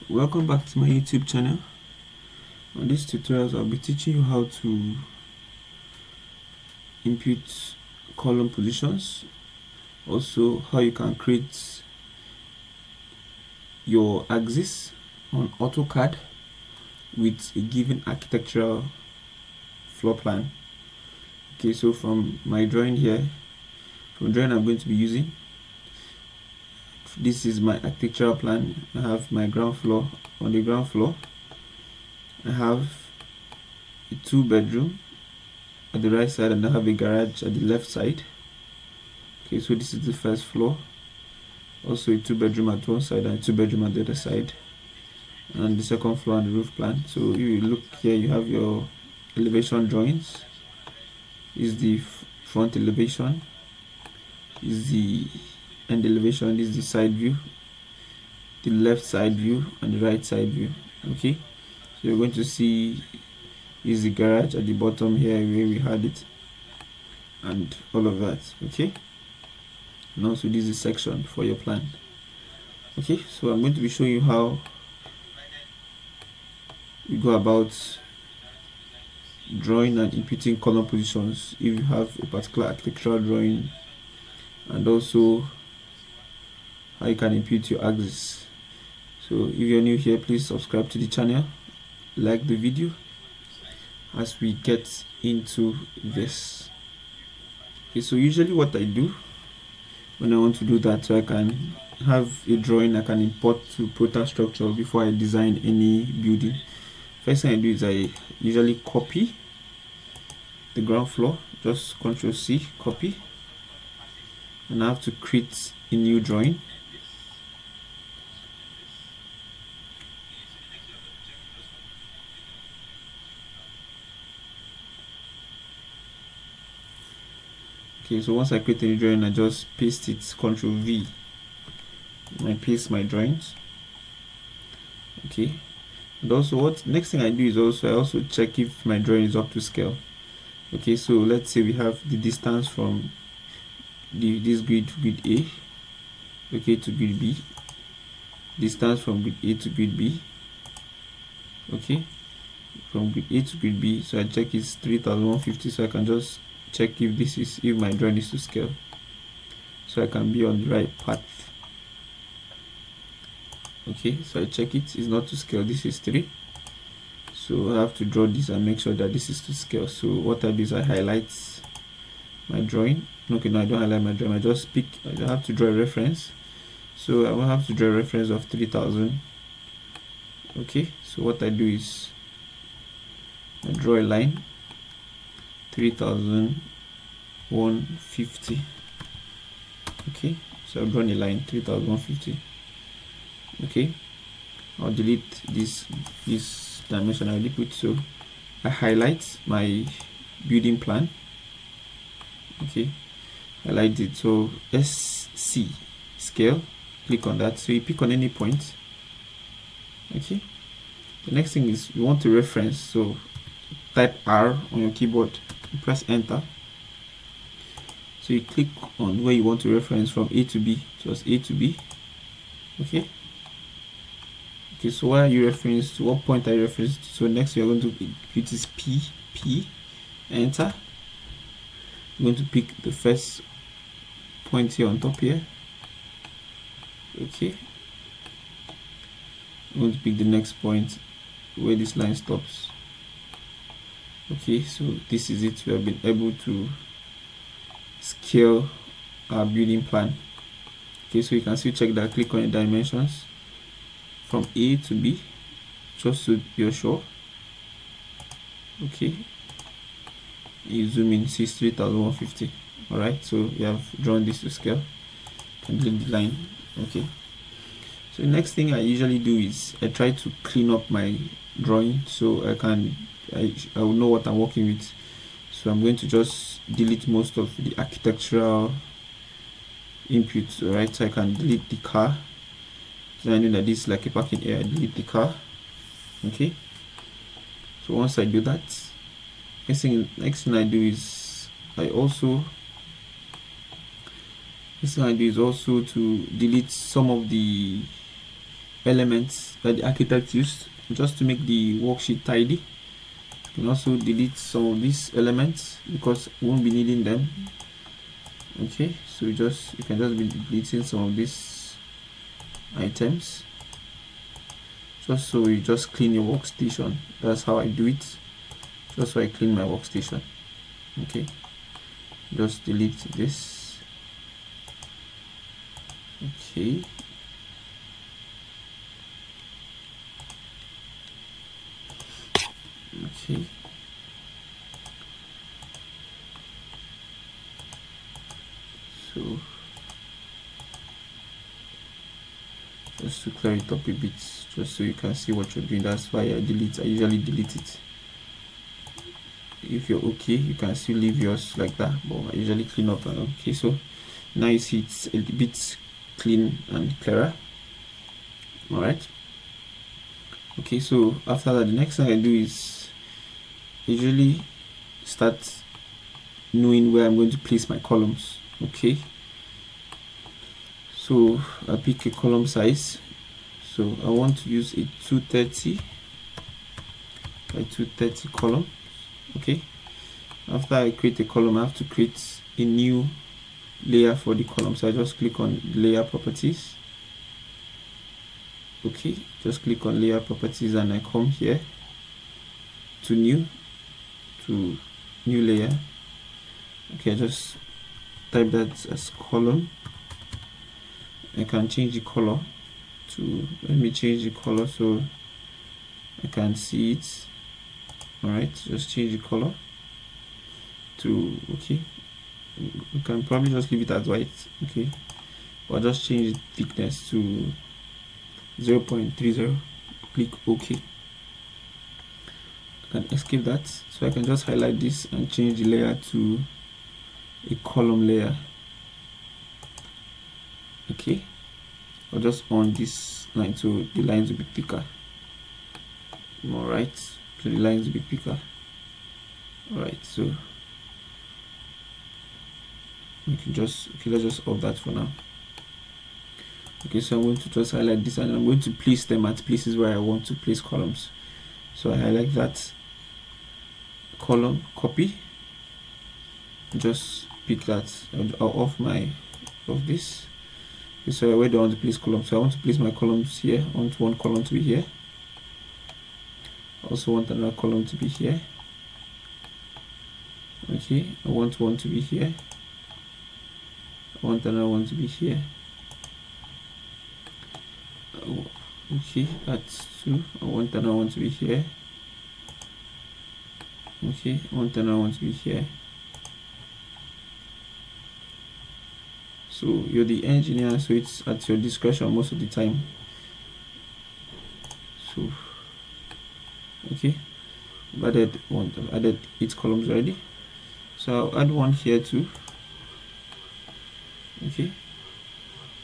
Welcome back to my YouTube channel. On this tutorials I'll be teaching you how to input column positions, also how you can create your axis on AutoCAD with a given architectural floor plan. Okay, so from my drawing here, from drawing I'm going to be using, this is my architectural plan. I have my ground floor. On the ground floor I have a 2-bedroom at the right side and I have a garage at the left side. Okay, so this is the first floor, also a 2-bedroom at one side and a 2-bedroom at the other side, and the second floor and the roof plan. So if you look here, you have your elevation drawings. This is the front elevation, this is the end elevation, this is the side view, the left side view and the right side view. Okay, so you're going to see is the garage at the bottom here where we had it and all of that. Okay, and also this is a section for your plan. Okay, so I'm going to be showing you how we go about drawing and inputting column positions if you have a particular architectural drawing, and also how you can input your axis. So if you're new here, please subscribe to the channel, like the video as we get into this. Okay, so usually what I do when I want to do that, so I can have a drawing I can import to protaStructure before I design any building. First thing I do is I usually copy the ground floor, just Ctrl+C, copy, and I have to create a new drawing. Okay, so once I create a new drawing, I just paste it, Ctrl+V, and I paste my drawings. Okay, and also what next thing I do is I also check if my drawing is up to scale. Okay, so let's say we have the distance from this grid A, okay, to grid B, distance from grid A to grid B, okay, from grid A to grid B. So I check it's 3150, so I can just check if my drawing is to scale, so I can be on the right path. Okay, so I check it's not to scale, this is 3, so I have to draw this and make sure that this is to scale. So what I do is I highlight my drawing. Okay, no, I don't highlight my drawing, I just pick, I have to draw a reference, so I will have to draw a reference of 3000. Okay, so what I do is I draw a line 3150. okay, so I've drawn a line 3150. okay, I'll delete this dimension, I'll put, so I highlight my building plan. Okay, highlight it, so SC scale, click on that, so you pick on any point. Okay, the next thing is you want to reference, so type R on your keyboard, press enter, so you click on where you want to reference from A to B, so it's A to B. okay, so where are you reference to, what point are you referencing to? So next you're going to put is P, enter. You're going to pick the first point here on top here. Okay, I'm going to pick the next point where this line stops. Okay, so this is it, we have been able to scale our building plan. Okay, so you can still check that, click on the dimensions from A to B, just so you're sure. Okay, you zoom in, see 3150. all right, so we have drawn this to scale, and delete the line. Okay, so the next thing I usually do is I try to clean up my drawing so I will know what I'm working with. So I'm going to just delete most of the architectural inputs. All right, so I can delete the car, so I know that this is like a parking area, I delete the car. Okay, so once I do that, next thing I do is also to delete some of the elements that the architect used just to make the worksheet tidy. You can also delete some of these elements because we won't be needing them. Okay, so you can just be deleting some of these items just so you just clean your workstation. That's how I do it, just so I clean my workstation. Okay, just delete this. Okay, okay, so just to clear it up a bit, just so you can see what you're doing. That's why I usually delete it. If you're okay, you can still leave yours like that, but I usually clean up. Okay, so now you see it's a bit clean and clearer. All right. Okay, so after that, the next thing I do is usually start knowing where I'm going to place my columns. Okay, so I pick a column size. So I want to use a 230 by 230 column. Okay, after I create a column, I have to create a new layer for the column. So I just click on layer properties. Okay, just click on layer properties and I come here to new layer. Okay, just type that as column. I can change the color to, let me change the color so I can see it. All right, just change the color to, okay, we can probably just leave it as white. Okay, or just change the thickness to 0.30. click OK. I can escape that, so I can just highlight this and change the layer to a column layer. Okay, I'll just on this line so the lines will be thicker. All right, so the lines will be thicker. All right, so we can just, okay, let's just off that for now. Okay, so I'm going to just highlight this and I'm going to place them at places where I want to place columns. So I highlight that column, copy, just pick that off this. Okay, so where do I want to place columns? So I want to place my columns here. I want one column to be here. I also want another column to be here. Okay, I want one to be here. I want another one to be here. Okay, that's 2. I want another one to be here. Okay, I want another one to be here. So you're the engineer, so it's at your discretion most of the time. So okay, I've added 8 columns already. So I'll add one here too. Okay,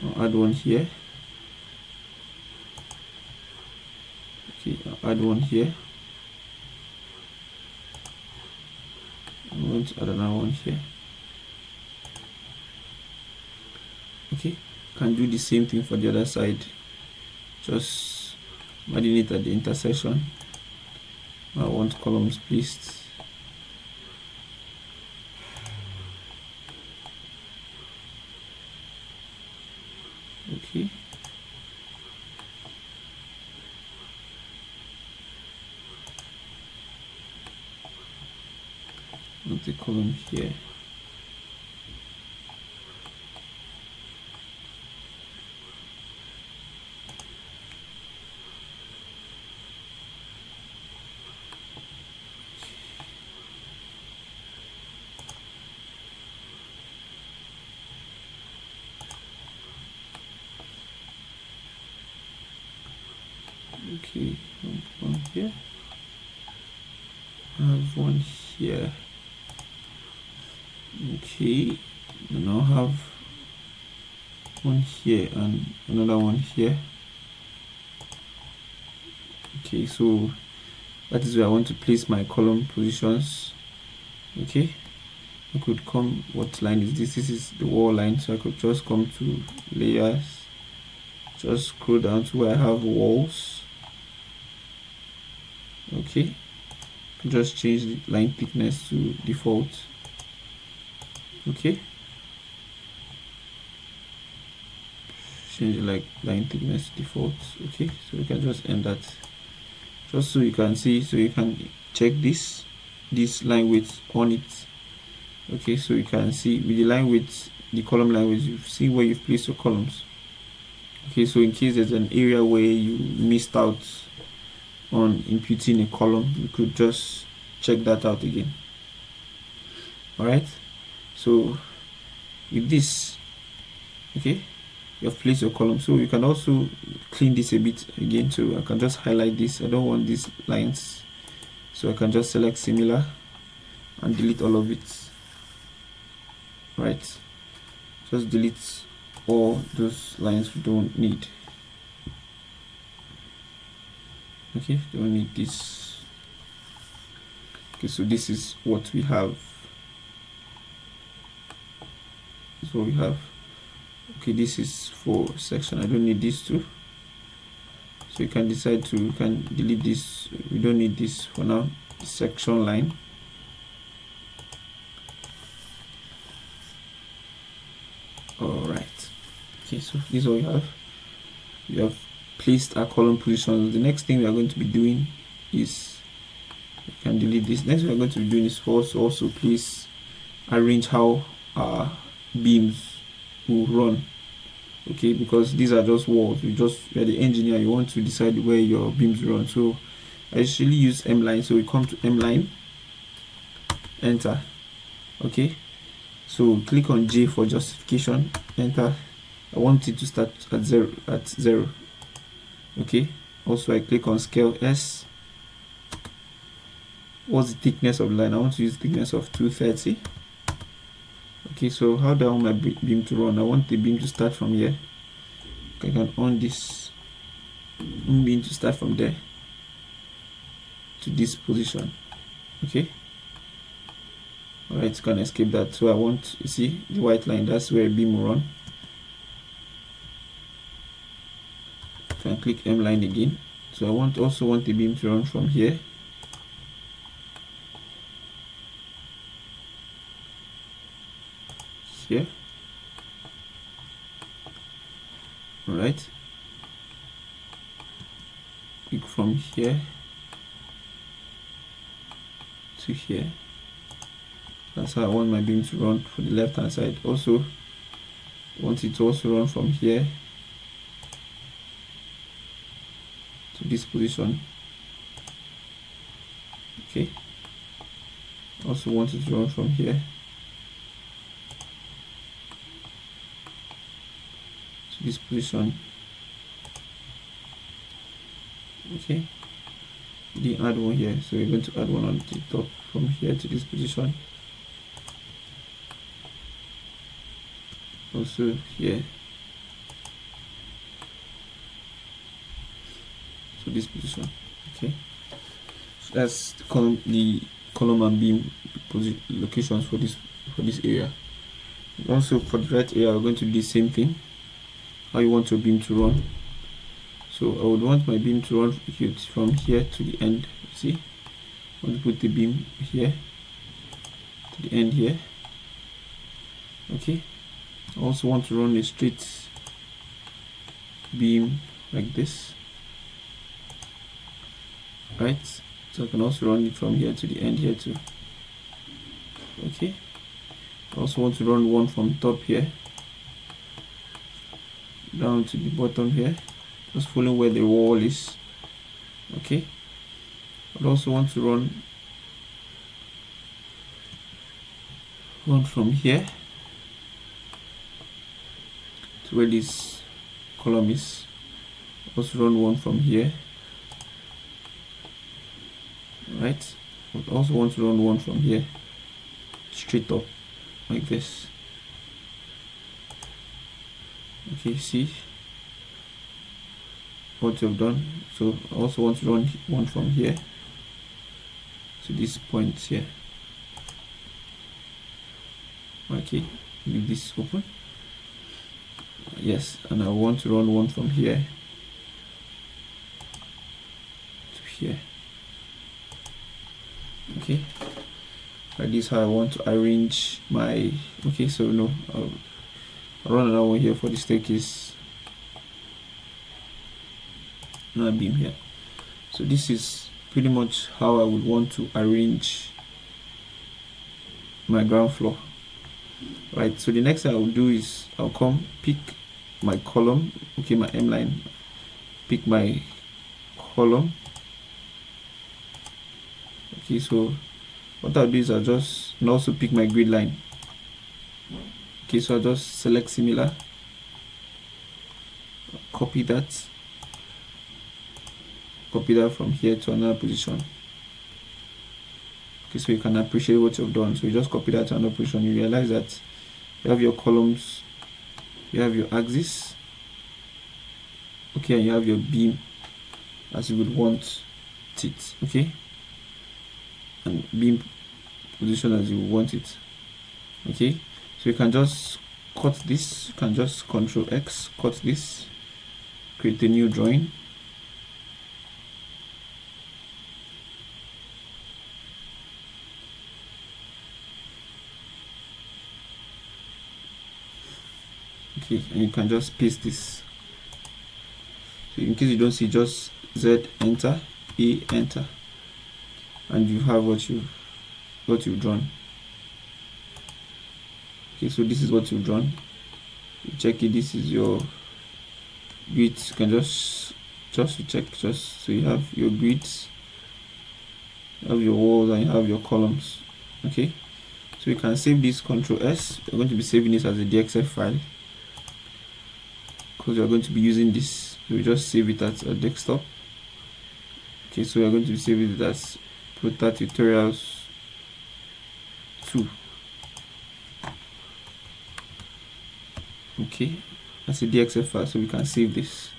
I'll add one here. Okay, I'll add one here. I'm going to add another one here. Okay, can do the same thing for the other side, just adding it at the intersection. I want columns placed. Okay, want the column here. Okay, one here. I have one here. Okay, and I'll have one here and another one here. Okay, so that is where I want to place my column positions. Okay, I could come, what line is this? This is the wall line, so I could just come to layers, just scroll down to where I have walls. Okay, just change the line thickness to default. Okay, change the line thickness to default. Okay, so we can just end that, just so you can see, so you can check this line width on it. Okay, so you can see with the line width, the column line width, you see where you've placed your columns. Okay, so in case there's an area where you missed out on imputing a column, you could just check that out again. All right, so with this, okay, you have placed your column. So you can also clean this a bit again. So I can just highlight this. I don't want these lines, so I can just select similar and delete all of it. Right, just delete all those lines we don't need. Okay, don't need this. Okay, so this is what we have. This is what we have. Okay, this is for section. I don't need these two, so you can decide to, you can delete this. We don't need this for now. The section line. All right, okay, so this is what we have. We have placed our column positions. The next thing we are going to be doing is, you can delete this. Next thing we are going to be doing is for us to also please arrange how our beams will run. Okay, because these are just walls. You're the engineer, you want to decide where your beams run. So I usually use M line. So we come to M line, enter. Okay, so click on J for justification, enter. I want it to start at zero. Okay, also I click on scale S. What's the thickness of the line? I want to use thickness of 230. Okay, so how do I want my beam to run? I want the beam to start from here. I can on this beam to start from there to this position. Okay, all right, can escape that. So I want, you see the white line, that's where a beam will run. Can click M line again. So I also want the beam to run from here here. All right, click from here to here. That's how I want my beam to run for the left hand side. Also want it to also run from here to this position. Okay, also want it to run from here to this position. Okay, we didn't add one here, so we're going to add one on the top from here to this position. Also here to this position. Okay, so that's the column and beam locations for this area. Also for the right area, we're going to do the same thing. How you want your beam to run. So I would want my beam to run from here to the end. See, I want to put the beam here to the end here. Okay, I also want to run a straight beam like this. Right, so I can also run it from here to the end here too. Okay, I also want to run one from top here down to the bottom here, just follow where the wall is. Okay, I also want to run one from here to where this column is. Also run one from here. Right, I also want to run one from here straight up like this. Okay, see what you've done. So I also want to run one from here to this point here. Okay, leave this open. Yes, and I want to run one from here to here. Okay, like this how I want to arrange my, okay, so no, I'll run another one here for the staircase. Another beam here. So this is pretty much how I would want to arrange my ground floor. Right, so the next thing I will do is I'll come pick my column, okay, my M line, pick my column. Okay, so what I'll do is I'll just, and also pick my grid line. Okay, so I'll just select similar, copy that from here to another position. Okay, so you can appreciate what you've done. So you just copy that to another position. You realize that you have your columns, you have your axis, okay, and you have your beam as you would want it, okay, and beam position as you want it. Okay, so you can just cut this, you can just Ctrl X, cut this, create a new drawing. Okay, and you can just paste this. So in case you don't see, just Z, enter, A, enter, and you have what you've drawn. Okay, so this is what you've drawn. You check it, this is your grids. You can just check, just so you have your grids, you have your walls, and you have your columns. Okay, so you can save this, Ctrl S. We're going to be saving this as a DXF file because we're going to be using this. So we just save it as a desktop. Okay, so we're going to be saving it as protaTutorials 2. Okay, that's a DXF file, so we can save this.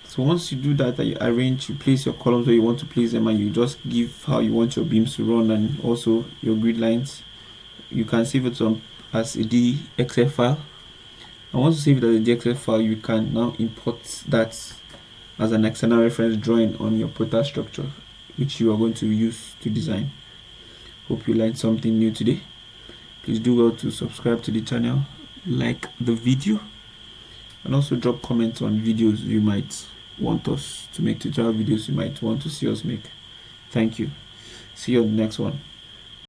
So once you do that, you arrange, you place your columns where you want to place them, and you just give how you want your beams to run and also your grid lines. You can save it as a DXF file. And once you save it as a DXF file, you can now import that as an external reference drawing on your protaStructure, which you are going to use to design. Hope you learned something new today. Please do well to subscribe to the channel, like the video, and also drop comments on videos you might want us to make, tutorial videos you might want to see us make. Thank you. See you on the next one.